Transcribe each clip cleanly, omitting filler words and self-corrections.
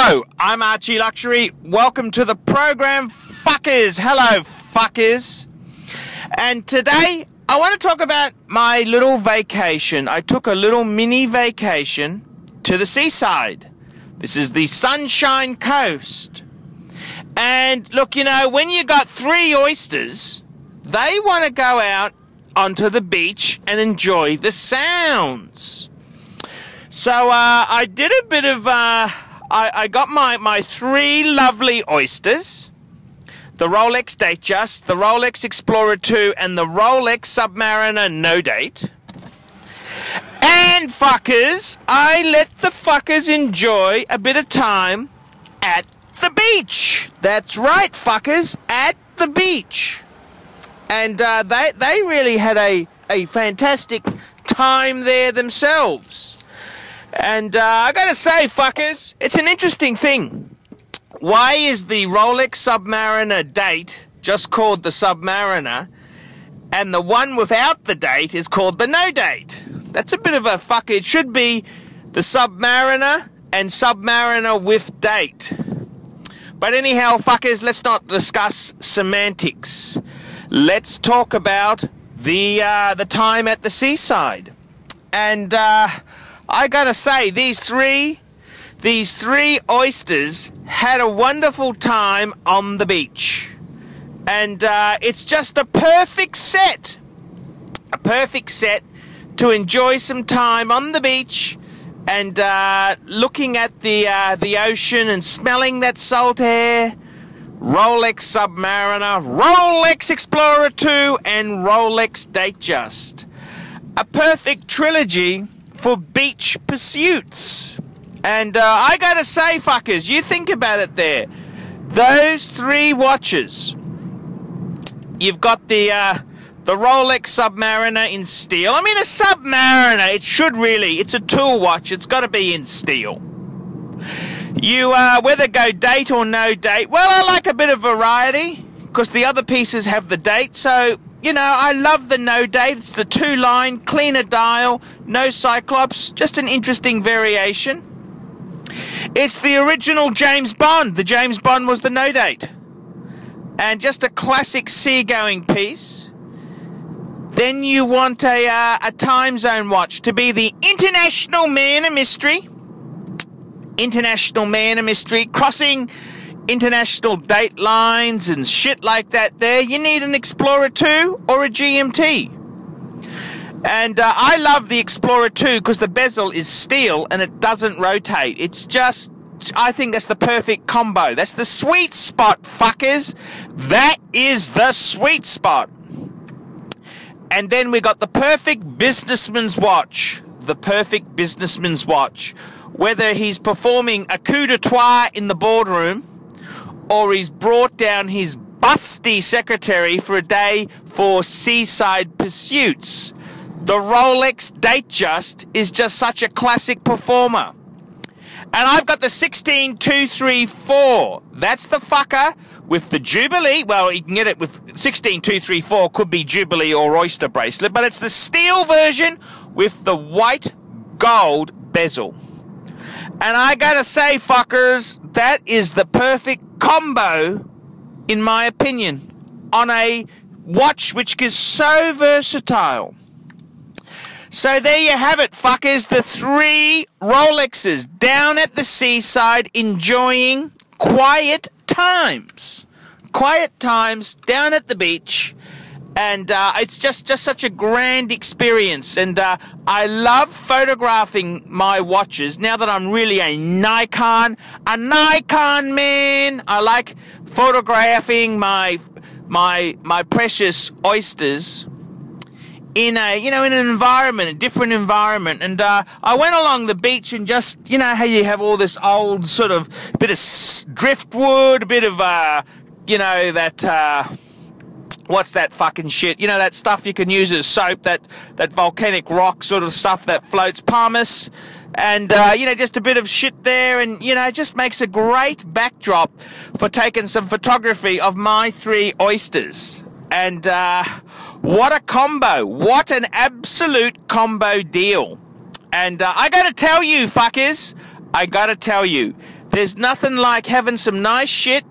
Hello, I'm Archie Luxury. Welcome to the program, fuckers. Hello, fuckers. And today, I want to talk about my little vacation. I took a little mini vacation to the seaside. This is the Sunshine Coast. And look, you know, when you got 3 oysters, they want to go out onto the beach and enjoy the sounds. So I did a bit of, I got my 3 lovely oysters, the Rolex Datejust, the Rolex Explorer 2, and the Rolex Submariner No Date. And fuckers, I let the fuckers enjoy a bit of time at the beach. That's right, fuckers, at the beach. And they really had a fantastic time there themselves. And I gotta say, fuckers, it's an interesting thing. Why is the Rolex Submariner Date just called the Submariner, and the one without the date is called the No Date? That's a bit of a fuck. It should be the Submariner and Submariner with date. But anyhow, fuckers, let's not discuss semantics. Let's talk about the time at the seaside. And I gotta say, these three oysters had a wonderful time on the beach. And it's just a perfect set to enjoy some time on the beach and looking at the ocean and smelling that salt air. Rolex Submariner, Rolex Explorer 2, and Rolex Datejust. A perfect trilogy for beach pursuits. And I gotta say, fuckers, you think about it there. Those 3 watches. You've got the Rolex Submariner in steel. I mean, a Submariner, it's a tool watch. It's got to be in steel. You, whether go date or no date, well, I like a bit of variety, because the other pieces have the date, so, you know, I love the no date. It's the 2-line, cleaner dial, no cyclops, just an interesting variation. It's the original James Bond. The James Bond was the no date. And just a classic seagoing piece. Then you want a time zone watch to be the International Man of Mystery. International Man of Mystery, crossing international date lines and shit like that there. You need an Explorer 2 or a GMT. And I love the Explorer 2 because the bezel is steel and it doesn't rotate. It's just, I think that's the perfect combo. That's the sweet spot, fuckers. That is the sweet spot. And then we got the perfect businessman's watch. The perfect businessman's watch. Whether he's performing a coup d'etat in the boardroom or he's brought down his busty secretary for a day for seaside pursuits. The Rolex Datejust is just such a classic performer. And I've got the 16234. That's the fucker with the Jubilee. Well, you can get it with 16234, could be Jubilee or Oyster bracelet, but it's the steel version with the white gold bezel. And I gotta say, fuckers, that is the perfect combo, in my opinion, on a watch which is so versatile. So there you have it, fuckers, the 3 Rolexes down at the seaside enjoying quiet times. Quiet times down at the beach. And it's just such a grand experience. And I love photographing my watches now that I'm really a Nikon man. I like photographing my precious oysters in an environment, a different environment. And I went along the beach and just, you know how you have all this old sort of bit of driftwood, a bit of, that, what's that fucking shit? You know, that stuff you can use as soap, that volcanic rock sort of stuff that floats, pumice. And, just a bit of shit there, and, it just makes a great backdrop for taking some photography of my 3 oysters. And what a combo. What an absolute combo deal. And I gotta tell you, fuckers, There's nothing like having some nice shit,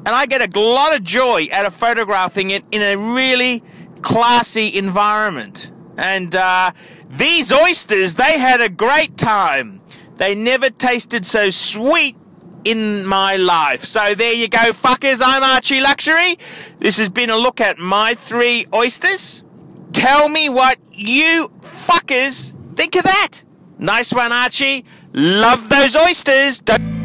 and I get a lot of joy out of photographing it in a really classy environment. And these oysters, they had a great time. They never tasted so sweet in my life. So there you go, fuckers. I'm Archie Luxury. This has been a look at my 3 oysters. Tell me what you fuckers think of that. Nice one, Archie. Love those oysters. Don't